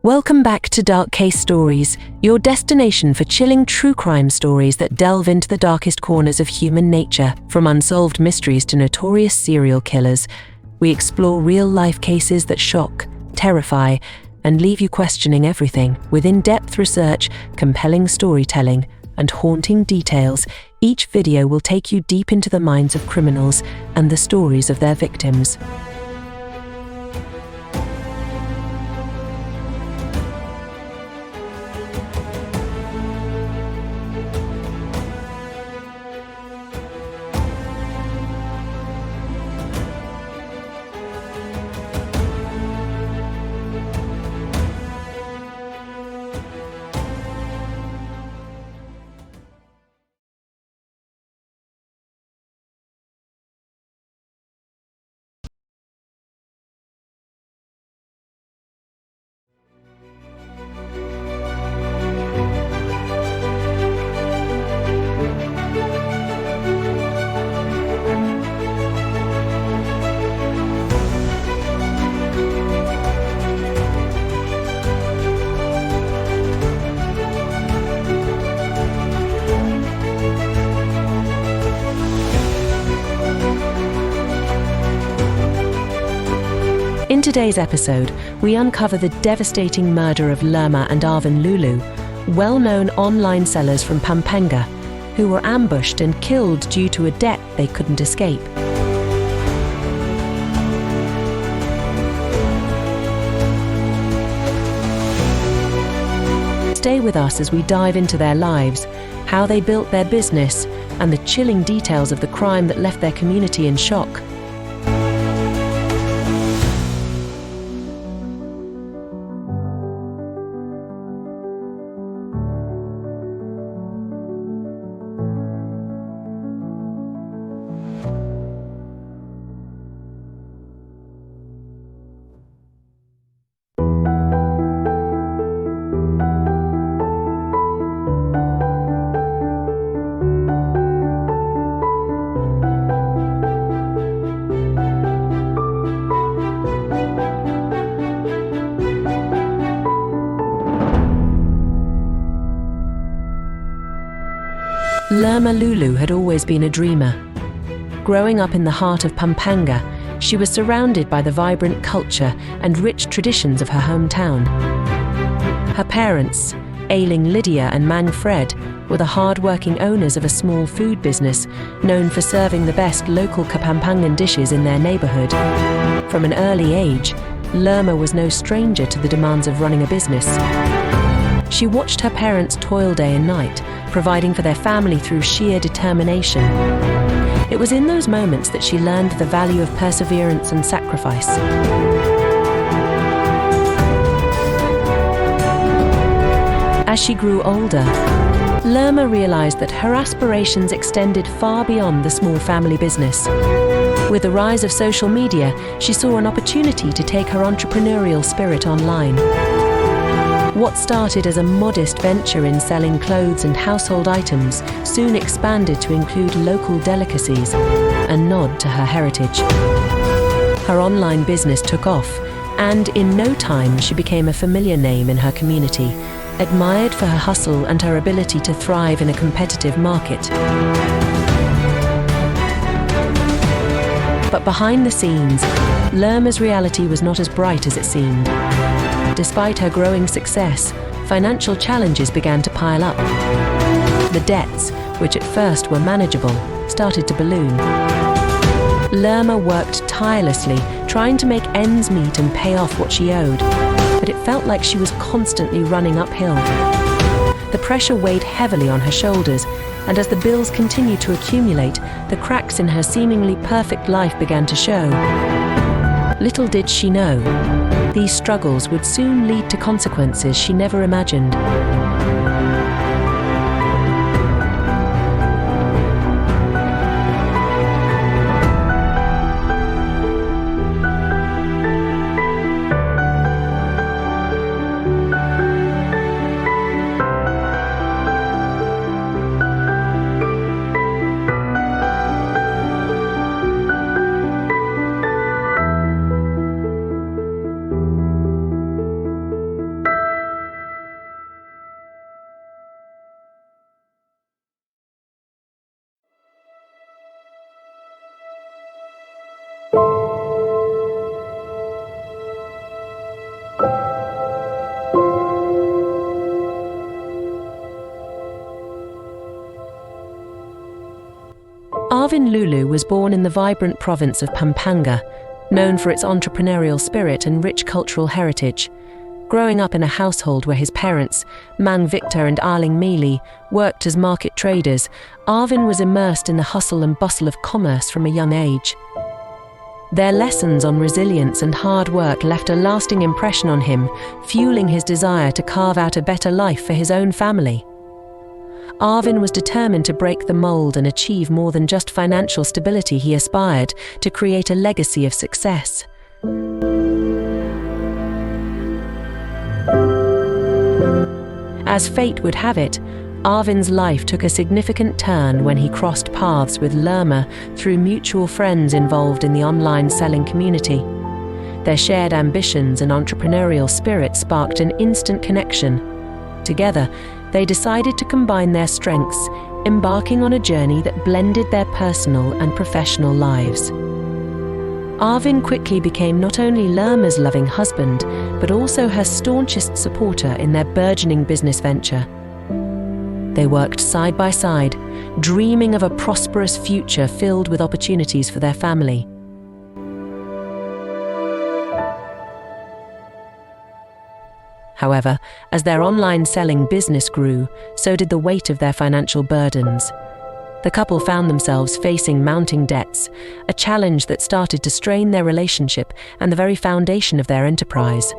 Welcome back to Dark Case Stories, your destination for chilling true crime stories that delve into the darkest corners of human nature. From unsolved mysteries to notorious serial killers, we explore real-life cases that shock, terrify, and leave you questioning everything. With in-depth research, compelling storytelling, and haunting details, each video will take you deep into the minds of criminals and the stories of their victims. In today's episode, we uncover the devastating murder of Lerma and Arvin Lulu, well-known online sellers from Pampanga, who were ambushed and killed due to a debt they couldn't escape. Stay with us as we dive into their lives, how they built their business, and the chilling details of the crime that left their community in shock. Lerma Lulu had always been a dreamer. Growing up in the heart of Pampanga, she was surrounded by the vibrant culture and rich traditions of her hometown. Her parents, ailing Lydia and Manfred, were the hard-working owners of a small food business known for serving the best local Kapampangan dishes in their neighborhood. From an early age, Lerma was no stranger to the demands of running a business. She watched her parents toil day and night, providing for their family through sheer determination. It was in those moments that she learned the value of perseverance and sacrifice. As she grew older, Lerma realized that her aspirations extended far beyond the small family business. With the rise of social media, she saw an opportunity to take her entrepreneurial spirit online. What started as a modest venture in selling clothes and household items soon expanded to include local delicacies, a nod to her heritage. Her online business took off, and in no time she became a familiar name in her community, admired for her hustle and her ability to thrive in a competitive market. But behind the scenes, Lerma's reality was not as bright as it seemed. Despite her growing success, financial challenges began to pile up. The debts, which at first were manageable, started to balloon. Lerma worked tirelessly, trying to make ends meet and pay off what she owed, but it felt like she was constantly running uphill. The pressure weighed heavily on her shoulders, and as the bills continued to accumulate, the cracks in her seemingly perfect life began to show. Little did she know, these struggles would soon lead to consequences she never imagined. Arvin Lulu was born in the vibrant province of Pampanga, known for its entrepreneurial spirit and rich cultural heritage. Growing up in a household where his parents, Mang Victor and Arling Mealy, worked as market traders, Arvin was immersed in the hustle and bustle of commerce from a young age. Their lessons on resilience and hard work left a lasting impression on him, fueling his desire to carve out a better life for his own family. Arvin was determined to break the mold and achieve more than just financial stability. He aspired to create a legacy of success. As fate would have it, Arvin's life took a significant turn when he crossed paths with Lerma through mutual friends involved in the online selling community. Their shared ambitions and entrepreneurial spirit sparked an instant connection. Together, they decided to combine their strengths, embarking on a journey that blended their personal and professional lives. Arvin quickly became not only Lerma's loving husband, but also her staunchest supporter in their burgeoning business venture. They worked side by side, dreaming of a prosperous future filled with opportunities for their family. However, as their online selling business grew, so did the weight of their financial burdens. The couple found themselves facing mounting debts, a challenge that started to strain their relationship and the very foundation of their enterprise.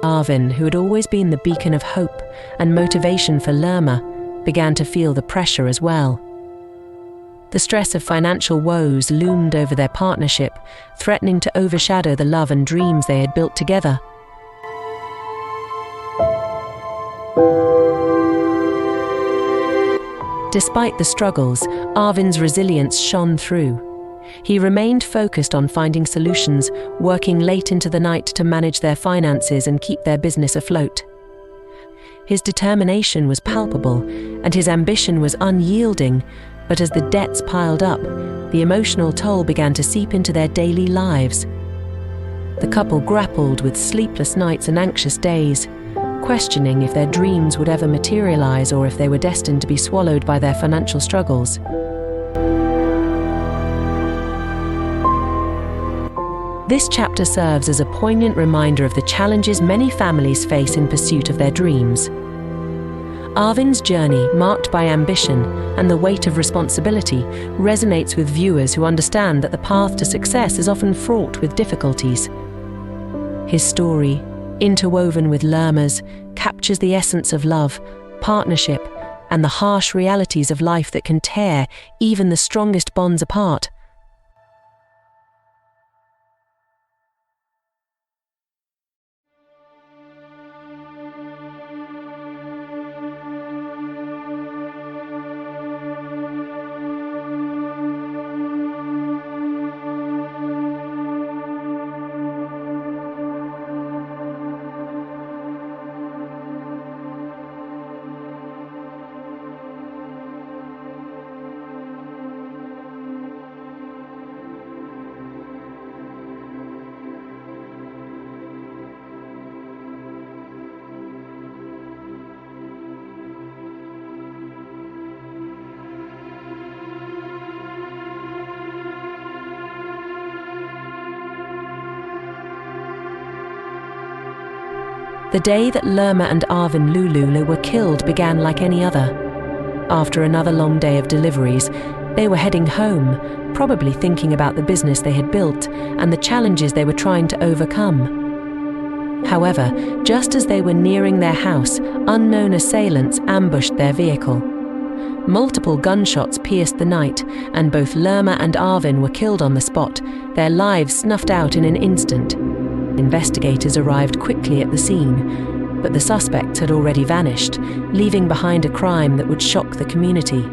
Arvin, who had always been the beacon of hope and motivation for Lerma, began to feel the pressure as well. The stress of financial woes loomed over their partnership, threatening to overshadow the love and dreams they had built together. Despite the struggles, Arvin's resilience shone through. He remained focused on finding solutions, working late into the night to manage their finances and keep their business afloat. His determination was palpable, and his ambition was unyielding, but as the debts piled up, the emotional toll began to seep into their daily lives. The couple grappled with sleepless nights and anxious days, questioning if their dreams would ever materialize or if they were destined to be swallowed by their financial struggles. This chapter serves as a poignant reminder of the challenges many families face in pursuit of their dreams. Arvin's journey, marked by ambition and the weight of responsibility, resonates with viewers who understand that the path to success is often fraught with difficulties. His story, interwoven with Lerma's, captures the essence of love, partnership, and the harsh realities of life that can tear even the strongest bonds apart. The day that Lerma and Arvin Lulu were killed began like any other. After another long day of deliveries, they were heading home, probably thinking about the business they had built and the challenges they were trying to overcome. However, just as they were nearing their house, unknown assailants ambushed their vehicle. Multiple gunshots pierced the night, and both Lerma and Arvin were killed on the spot, their lives snuffed out in an instant. Investigators arrived quickly at the scene, but the suspects had already vanished, leaving behind a crime that would shock the community.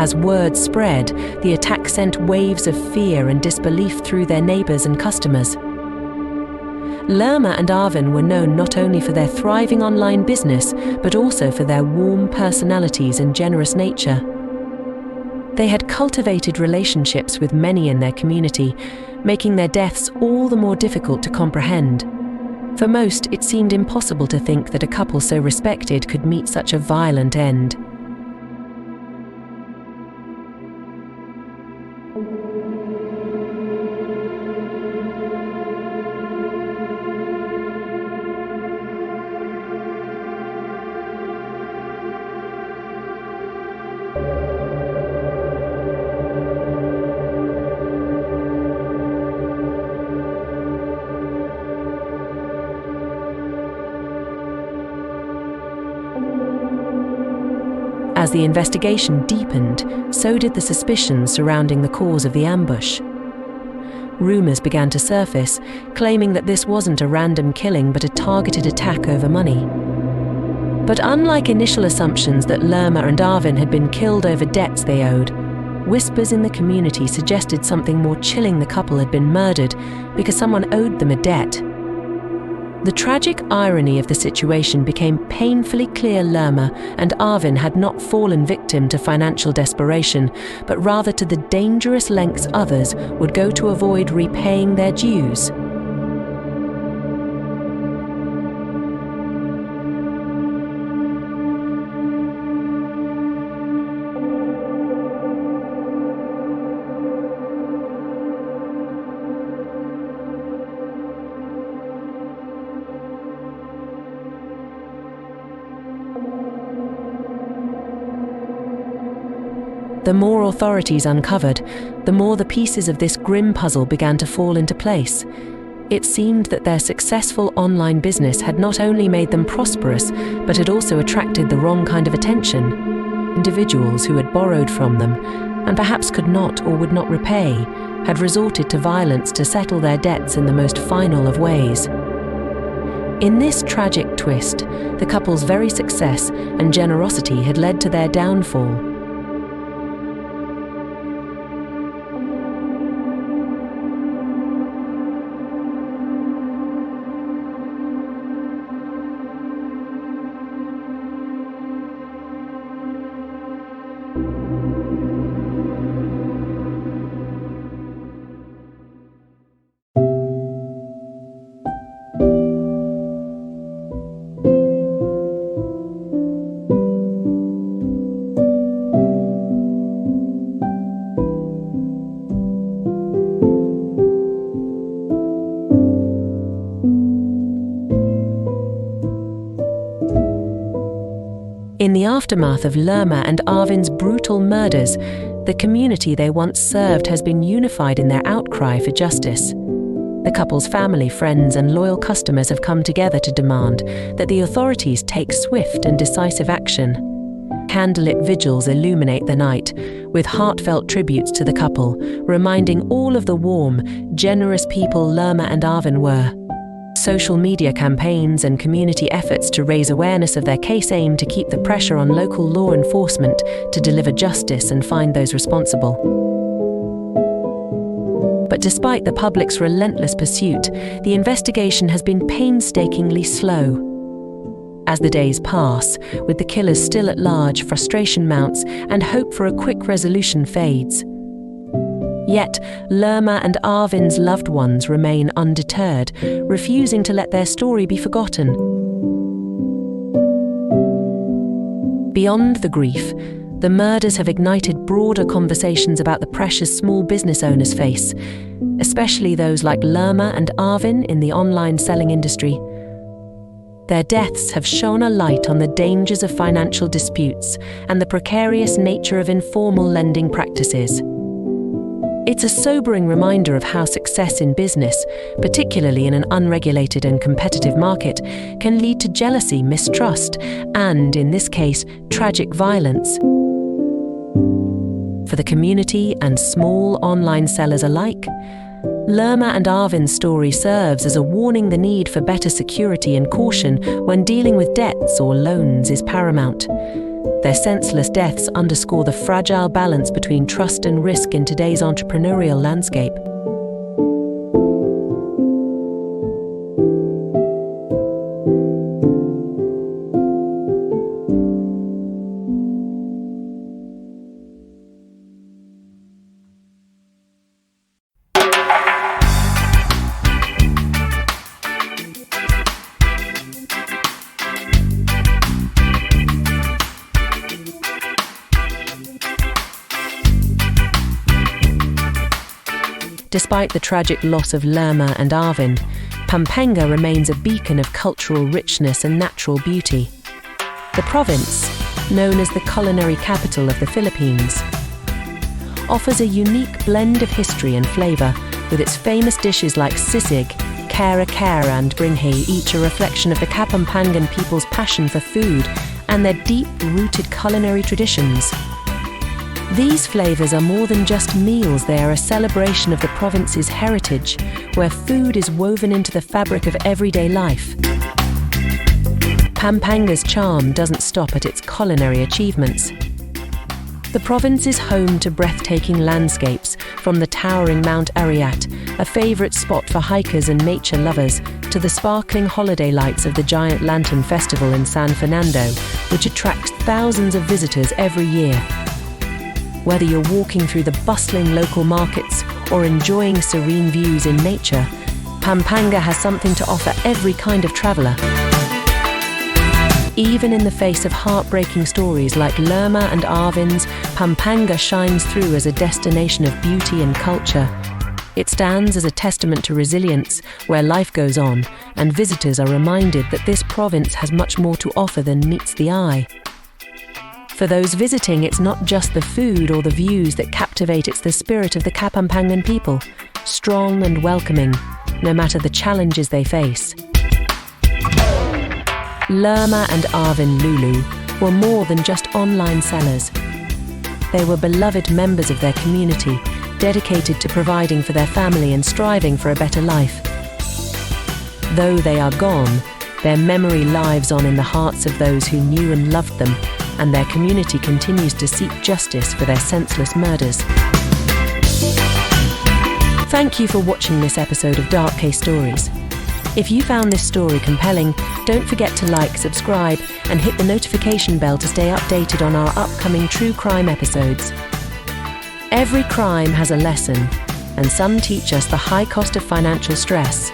As word spread, the attack sent waves of fear and disbelief through their neighbors and customers. Lerma and Arvin were known not only for their thriving online business, but also for their warm personalities and generous nature. They had cultivated relationships with many in their community, making their deaths all the more difficult to comprehend. For most, it seemed impossible to think that a couple so respected could meet such a violent end. As the investigation deepened, so did the suspicions surrounding the cause of the ambush. Rumors began to surface, claiming that this wasn't a random killing but a targeted attack over money. But unlike initial assumptions that Lerma and Arvin had been killed over debts they owed, whispers in the community suggested something more chilling: the couple had been murdered because someone owed them a debt. The tragic irony of the situation became painfully clear. Lerma and Arvin had not fallen victim to financial desperation, but rather to the dangerous lengths others would go to avoid repaying their dues. The more authorities uncovered, the more the pieces of this grim puzzle began to fall into place. It seemed that their successful online business had not only made them prosperous, but had also attracted the wrong kind of attention. Individuals who had borrowed from them, and perhaps could not or would not repay, had resorted to violence to settle their debts in the most final of ways. In this tragic twist, the couple's very success and generosity had led to their downfall. In the aftermath of Lerma and Arvin's brutal murders, the community they once served has been unified in their outcry for justice. The couple's family, friends, and loyal customers have come together to demand that the authorities take swift and decisive action. Candlelit vigils illuminate the night, with heartfelt tributes to the couple, reminding all of the warm, generous people Lerma and Arvin were. Social media campaigns and community efforts to raise awareness of their case aim to keep the pressure on local law enforcement to deliver justice and find those responsible. But despite the public's relentless pursuit, the investigation has been painstakingly slow. As the days pass, with the killers still at large, frustration mounts and hope for a quick resolution fades. Yet, Lerma and Arvin's loved ones remain undeterred, refusing to let their story be forgotten. Beyond the grief, the murders have ignited broader conversations about the pressures small business owners face, especially those like Lerma and Arvin in the online selling industry. Their deaths have shone a light on the dangers of financial disputes and the precarious nature of informal lending practices. It's a sobering reminder of how success in business, particularly in an unregulated and competitive market, can lead to jealousy, mistrust, and, in this case, tragic violence. For the community and small online sellers alike, Lerma and Arvin's story serves as a warning. The need for better security and caution when dealing with debts or loans is paramount. Their senseless deaths underscore the fragile balance between trust and risk in today's entrepreneurial landscape. Despite the tragic loss of Lerma and Arvin, Pampanga remains a beacon of cultural richness and natural beauty. The province, known as the culinary capital of the Philippines, offers a unique blend of history and flavor, with its famous dishes like sisig, kara-kara and bringhay, each a reflection of the Kapampangan people's passion for food and their deep-rooted culinary traditions. These flavors are more than just meals, they are a celebration of the province's heritage, where food is woven into the fabric of everyday life. Pampanga's charm doesn't stop at its culinary achievements. The province is home to breathtaking landscapes, from the towering Mount Ariat, a favorite spot for hikers and nature lovers, to the sparkling holiday lights of the Giant Lantern Festival in San Fernando, which attracts thousands of visitors every year. Whether you're walking through the bustling local markets or enjoying serene views in nature, Pampanga has something to offer every kind of traveler. Even in the face of heartbreaking stories like Lerma and Arvin's, Pampanga shines through as a destination of beauty and culture. It stands as a testament to resilience, where life goes on, and visitors are reminded that this province has much more to offer than meets the eye. For those visiting, it's not just the food or the views that captivate, it's the spirit of the Kapampangan people, strong and welcoming, no matter the challenges they face. Lerma and Arvin Lulu were more than just online sellers. They were beloved members of their community, dedicated to providing for their family and striving for a better life. Though they are gone, their memory lives on in the hearts of those who knew and loved them, and their community continues to seek justice for their senseless murders. Thank you for watching this episode of Dark Case Stories. If you found this story compelling, don't forget to like, subscribe, and hit the notification bell to stay updated on our upcoming true crime episodes. Every crime has a lesson, and some teach us the high cost of financial stress.